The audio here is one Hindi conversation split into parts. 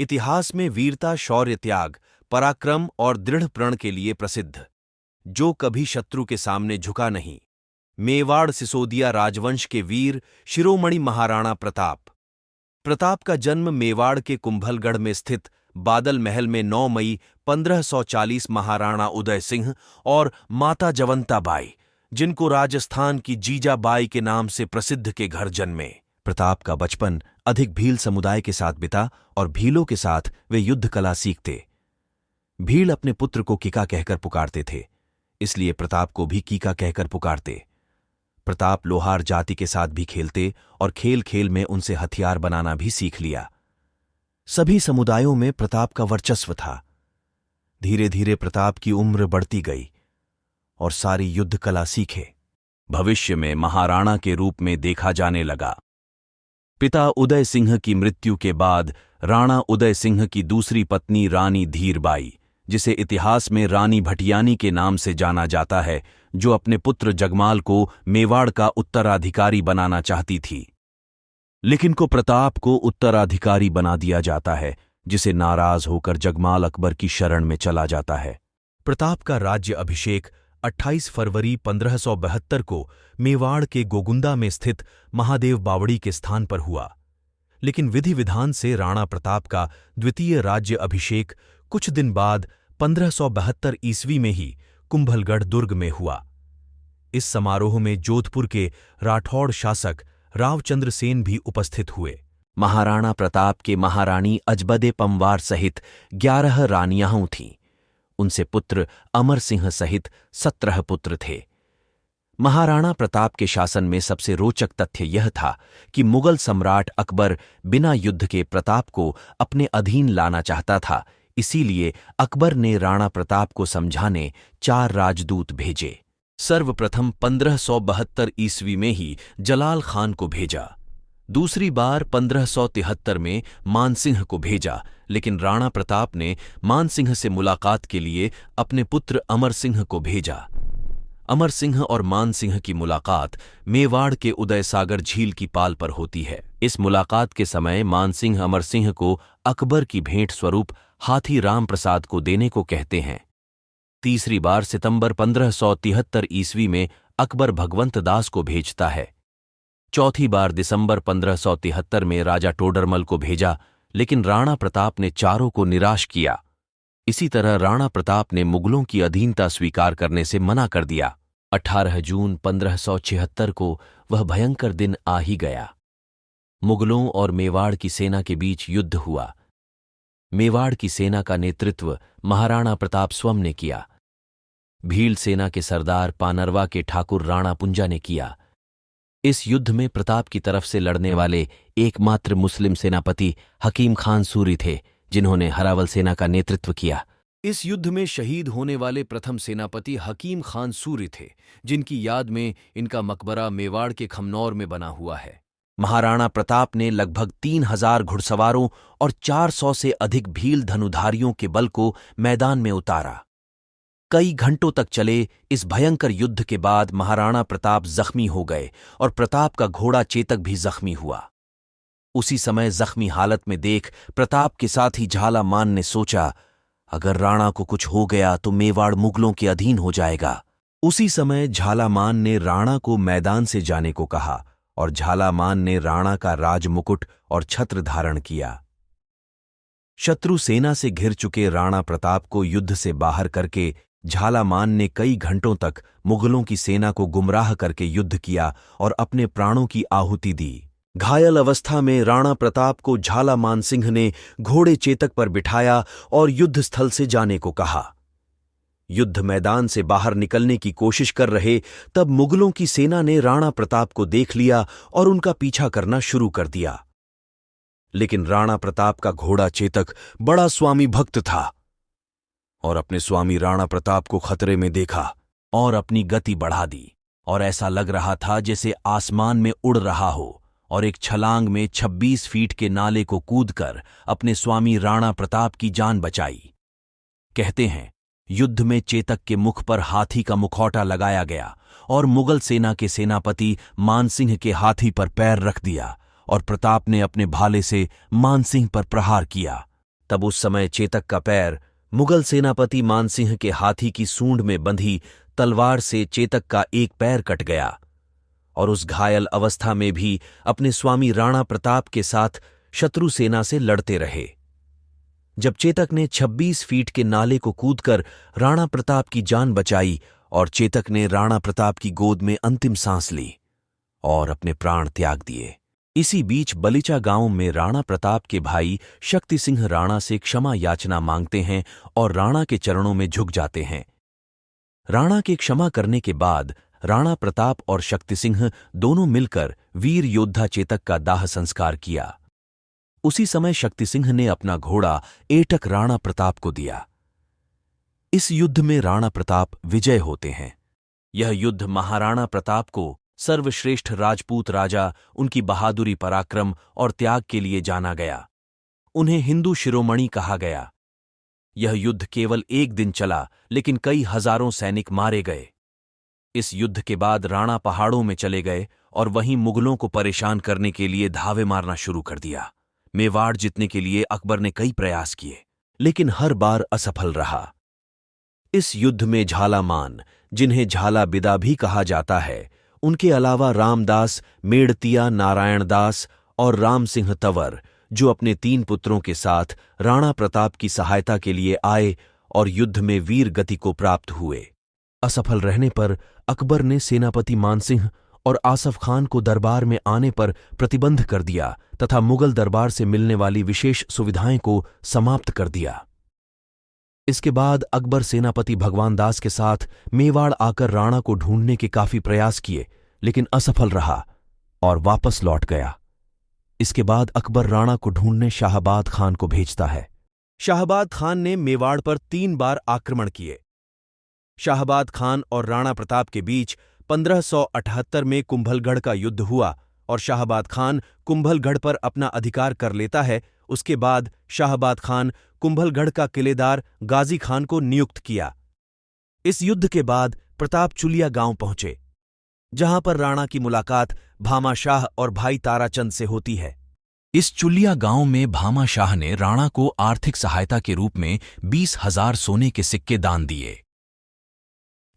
इतिहास में वीरता, शौर्य, त्याग, पराक्रम और दृढ़ प्रण के लिए प्रसिद्ध, जो कभी शत्रु के सामने झुका नहीं। मेवाड़ सिसोदिया राजवंश के वीर शिरोमणि महाराणा प्रताप। प्रताप का जन्म मेवाड़ के कुंभलगढ़ में स्थित बादल महल में 9 मई 1540 महाराणा उदय सिंह और माता जवंता बाई, जिनको राजस्थान की जीजाबाई के नाम से प्रसिद्ध, के घर जन्मे। प्रताप का बचपन अधिक भील समुदाय के साथ बिता और भीलों के साथ वे युद्ध कला सीखते। भील अपने पुत्र को कीका कहकर पुकारते थे, इसलिए प्रताप को भी कीका कहकर पुकारते। प्रताप लोहार जाति के साथ भी खेलते और खेल खेल में उनसे हथियार बनाना भी सीख लिया। सभी समुदायों में प्रताप का वर्चस्व था। धीरे धीरे प्रताप की उम्र बढ़ती गई और सारी युद्ध कला सीखे। भविष्य में महाराणा के रूप में देखा जाने लगा। पिता उदय सिंह की मृत्यु के बाद राणा उदय सिंह की दूसरी पत्नी रानी धीरबाई, जिसे इतिहास में रानी भटियानी के नाम से जाना जाता है, जो अपने पुत्र जगमाल को मेवाड़ का उत्तराधिकारी बनाना चाहती थी, लेकिन को प्रताप को उत्तराधिकारी बना दिया जाता है, जिसे नाराज होकर जगमाल अकबर की शरण में चला जाता है। प्रताप का राज्य अभिषेक 28 फरवरी 1572 को मेवाड़ के गोगुंदा में स्थित महादेव बावड़ी के स्थान पर हुआ, लेकिन विधि विधान से राणा प्रताप का द्वितीय राज्य अभिषेक कुछ दिन बाद 1572 ईस्वी में ही कुंभलगढ़ दुर्ग में हुआ। इस समारोह में जोधपुर के राठौड़ शासक रावचंद्र सेन भी उपस्थित हुए। महाराणा प्रताप के महारानी अजबदे पमवार सहित 11 रानियां थीं। उनसे पुत्र अमर सिंह सहित 17 पुत्र थे। महाराणा प्रताप के शासन में सबसे रोचक तथ्य यह था कि मुगल सम्राट अकबर बिना युद्ध के प्रताप को अपने अधीन लाना चाहता था। इसीलिए अकबर ने राणा प्रताप को समझाने 4 राजदूत भेजे। सर्वप्रथम 1572 ईस्वी में ही जलाल खान को भेजा, दूसरी बार 1573 में मानसिंह को भेजा, लेकिन राणा प्रताप ने मानसिंह से मुलाकात के लिए अपने पुत्र अमर सिंह को भेजा। अमर सिंह और मानसिंह की मुलाकात मेवाड़ के उदयसागर झील की पाल पर होती है। इस मुलाकात के समय मानसिंह अमर सिंह को अकबर की भेंट स्वरूप हाथी राम प्रसाद को देने को कहते हैं। तीसरी बार सितंबर 1573 ईस्वी में अकबर भगवंत दास को भेजता है। चौथी बार दिसंबर 1573 में राजा टोडरमल को भेजा, लेकिन राणा प्रताप ने चारों को निराश किया। इसी तरह राणा प्रताप ने मुगलों की अधीनता स्वीकार करने से मना कर दिया। 18 जून 1576 को वह भयंकर दिन आ ही गया। मुगलों और मेवाड़ की सेना के बीच युद्ध हुआ। मेवाड़ की सेना का नेतृत्व महाराणा प्रताप स्वयं ने किया। भील सेना के सरदार पानरवा के ठाकुर राणा पुंजा ने किया। इस युद्ध में प्रताप की तरफ से लड़ने वाले एकमात्र मुस्लिम सेनापति हकीम खान सूरी थे, जिन्होंने हरावल सेना का नेतृत्व किया। इस युद्ध में शहीद होने वाले प्रथम सेनापति हकीम खान सूरी थे, जिनकी याद में इनका मकबरा मेवाड़ के खमनौर में बना हुआ है। महाराणा प्रताप ने लगभग 3000 घुड़सवारों और 400 से अधिक भील धनुधारियों के बल को मैदान में उतारा। कई घंटों तक चले इस भयंकर युद्ध के बाद महाराणा प्रताप जख्मी हो गए और प्रताप का घोड़ा चेतक भी जख्मी हुआ। उसी समय जख्मी हालत में देख प्रताप के साथी झालामान ने सोचा, अगर राणा को कुछ हो गया तो मेवाड़ मुगलों के अधीन हो जाएगा। उसी समय झालामान ने राणा को मैदान से जाने को कहा और झालामान ने राणा का राजमुकुट और छत्र धारण किया। शत्रु सेना से घिर चुके राणा प्रताप को युद्ध से बाहर करके झालामान ने कई घंटों तक मुगलों की सेना को गुमराह करके युद्ध किया और अपने प्राणों की आहुति दी। घायल अवस्था में राणा प्रताप को झालामान सिंह ने घोड़े चेतक पर बिठाया और युद्ध स्थल से जाने को कहा। युद्ध मैदान से बाहर निकलने की कोशिश कर रहे तब मुगलों की सेना ने राणा प्रताप को देख लिया और उनका पीछा करना शुरू कर दिया। लेकिन राणा प्रताप का घोड़ा चेतक बड़ा स्वामी भक्त था और अपने स्वामी राणा प्रताप को खतरे में देखा और अपनी गति बढ़ा दी, और ऐसा लग रहा था जैसे आसमान में उड़ रहा हो, और एक छलांग में 26 फीट के नाले को कूदकर अपने स्वामी राणा प्रताप की जान बचाई। कहते हैं, युद्ध में चेतक के मुख पर हाथी का मुखौटा लगाया गया और मुगल सेना के सेनापति मानसिंह के हाथी पर पैर रख दिया और प्रताप ने अपने भाले से मानसिंह पर प्रहार किया। तब उस समय चेतक का पैर मुगल सेनापति मानसिंह के हाथी की सूंड में बंधी तलवार से चेतक का एक पैर कट गया और उस घायल अवस्था में भी अपने स्वामी राणा प्रताप के साथ शत्रु सेना से लड़ते रहे। जब चेतक ने 26 फीट के नाले को कूदकर राणा प्रताप की जान बचाई और चेतक ने राणा प्रताप की गोद में अंतिम सांस ली और अपने प्राण त्याग दिए। इसी बीच बलिचा गांव में राणा प्रताप के भाई शक्ति सिंह राणा से क्षमा याचना मांगते हैं और राणा के चरणों में झुक जाते हैं। राणा के क्षमा करने के बाद राणा प्रताप और शक्ति सिंह दोनों मिलकर वीर योद्धा चेतक का दाह संस्कार किया। उसी समय शक्ति सिंह ने अपना घोड़ा एटक राणा प्रताप को दिया। इस युद्ध में राणा प्रताप विजय होते हैं। यह युद्ध महाराणा प्रताप को सर्वश्रेष्ठ राजपूत राजा, उनकी बहादुरी, पराक्रम और त्याग के लिए जाना गया। उन्हें हिंदू शिरोमणि कहा गया। यह युद्ध केवल एक दिन चला, लेकिन कई हजारों सैनिक मारे गए। इस युद्ध के बाद राणा पहाड़ों में चले गए और वहीं मुगलों को परेशान करने के लिए धावे मारना शुरू कर दिया। मेवाड़ जीतने के लिए अकबर ने कई प्रयास किए, लेकिन हर बार असफल रहा। इस युद्ध में झालामान, जिन्हें झाला बिदा भी कहा जाता है, उनके अलावा रामदास, मेड़तिया, नारायण दास और राम सिंह तंवर, जो अपने 3 पुत्रों के साथ राणा प्रताप की सहायता के लिए आए और युद्ध में वीर गति को प्राप्त हुए। असफल रहने पर अकबर ने सेनापति मानसिंह और आसफ खान को दरबार में आने पर प्रतिबंध कर दिया तथा मुगल दरबार से मिलने वाली विशेष सुविधाएं को समाप्त कर दिया। इसके बाद अकबर सेनापति भगवान दास के साथ मेवाड़ आकर राणा को ढूंढने के काफी प्रयास किए, लेकिन असफल रहा और वापस लौट गया। इसके बाद अकबर राणा को ढूंढने शाहबाद खान को भेजता है। शाहबाद खान ने मेवाड़ पर 3 बार आक्रमण किए। शाहबाद खान और राणा प्रताप के बीच 1578 में कुंभलगढ़ का युद्ध हुआ और शाहबाद खान कुंभलगढ़ पर अपना अधिकार कर लेता है। उसके बाद शाहबाद खान कुंभलगढ़ का किलेदार गाजी खान को नियुक्त किया। इस युद्ध के बाद प्रताप चुलिया गांव पहुंचे, जहां पर राणा की मुलाकात भामा शाह और भाई ताराचंद से होती है। इस चुलिया गांव में भामा शाह ने राणा को आर्थिक सहायता के रूप में 20,000 सोने के सिक्के दान दिए।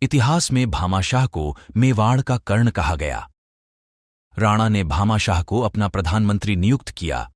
इतिहास में भामा शाह को मेवाड़ का कर्ण कहा गया। राणा ने भामा शाह को अपना प्रधानमंत्री नियुक्त किया।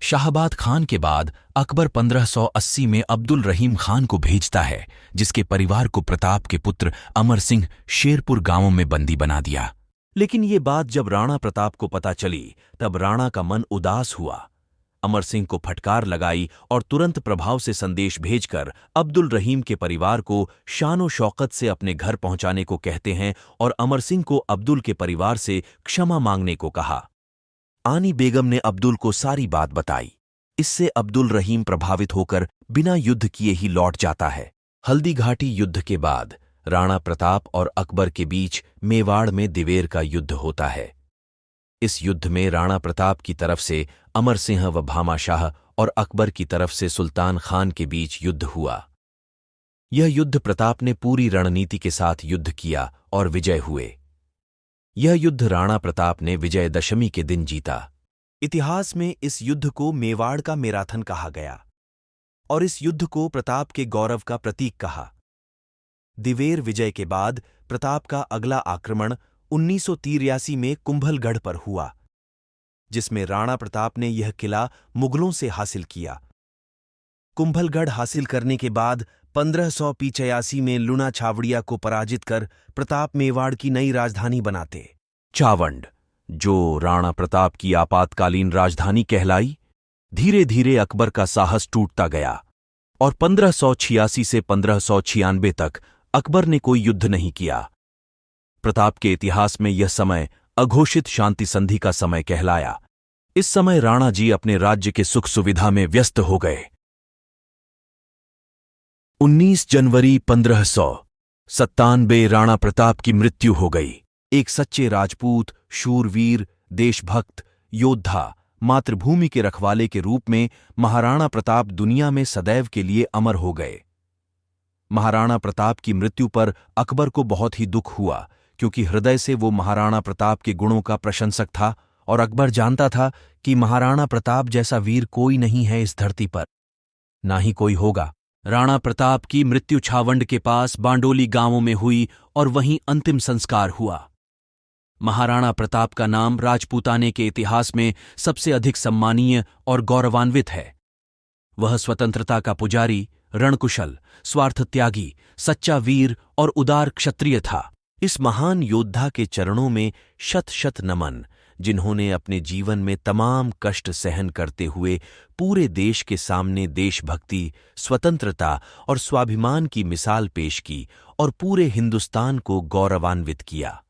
शाहबाद खान के बाद अकबर 1580 में अब्दुल रहीम खान को भेजता है, जिसके परिवार को प्रताप के पुत्र अमर सिंह शेरपुर गांवों में बंदी बना दिया। लेकिन ये बात जब राणा प्रताप को पता चली, तब राणा का मन उदास हुआ। अमर सिंह को फटकार लगाई और तुरंत प्रभाव से संदेश भेजकर अब्दुल रहीम के परिवार को शानो शौकत से अपने घर पहुंचाने को कहते हैं और अमर सिंह को अब्दुल के परिवार से क्षमा मांगने को कहा। आनी बेगम ने अब्दुल को सारी बात बताई। इससे अब्दुल रहीम प्रभावित होकर बिना युद्ध किए ही लौट जाता है। हल्दी घाटी युद्ध के बाद राणा प्रताप और अकबर के बीच मेवाड़ में दिवेर का युद्ध होता है। इस युद्ध में राणा प्रताप की तरफ से अमर सिंह व भामा शाह और अकबर की तरफ से सुल्तान खान के बीच युद्ध हुआ। यह युद्ध प्रताप ने पूरी रणनीति के साथ युद्ध किया और विजय हुए। यह युद्ध राणा प्रताप ने विजयदशमी के दिन जीता। इतिहास में इस युद्ध को मेवाड़ का मैराथन कहा गया और इस युद्ध को प्रताप के गौरव का प्रतीक कहा। दिवेर विजय के बाद प्रताप का अगला आक्रमण 1983 में कुंभलगढ़ पर हुआ, जिसमें राणा प्रताप ने यह किला मुगलों से हासिल किया। कुंभलगढ़ हासिल करने के बाद 1585 में लुणा छावड़िया को पराजित कर प्रताप मेवाड़ की नई राजधानी बनाते। चावंड, जो राणा प्रताप की आपातकालीन राजधानी कहलाई, धीरे धीरे अकबर का साहस टूटता गया और 1586 से 1596 तक अकबर ने कोई युद्ध नहीं किया। प्रताप के इतिहास में यह समय अघोषित शांति संधि का समय कहलाया। इस समय राणा जी अपने राज्य के सुख सुविधा में व्यस्त हो गए। 19 जनवरी 1597 राणा प्रताप की मृत्यु हो गई। एक सच्चे राजपूत, शूरवीर, देशभक्त, योद्धा, मातृभूमि के रखवाले के रूप में महाराणा प्रताप दुनिया में सदैव के लिए अमर हो गए। महाराणा प्रताप की मृत्यु पर अकबर को बहुत ही दुख हुआ, क्योंकि हृदय से वो महाराणा प्रताप के गुणों का प्रशंसक था और अकबर जानता था कि महाराणा प्रताप जैसा वीर कोई नहीं है इस धरती पर, ना ही कोई होगा। राणा प्रताप की मृत्यु छावंड के पास बांडोली गांवों में हुई और वहीं अंतिम संस्कार हुआ। महाराणा प्रताप का नाम राजपूताने के इतिहास में सबसे अधिक सम्मानीय और गौरवान्वित है। वह स्वतंत्रता का पुजारी, रणकुशल, स्वार्थ त्यागी, सच्चा वीर और उदार क्षत्रिय था। इस महान योद्धा के चरणों में शत शत नमन, जिन्होंने अपने जीवन में तमाम कष्ट सहन करते हुए पूरे देश के सामने देशभक्ति, स्वतंत्रता और स्वाभिमान की मिसाल पेश की और पूरे हिंदुस्तान को गौरवान्वित किया।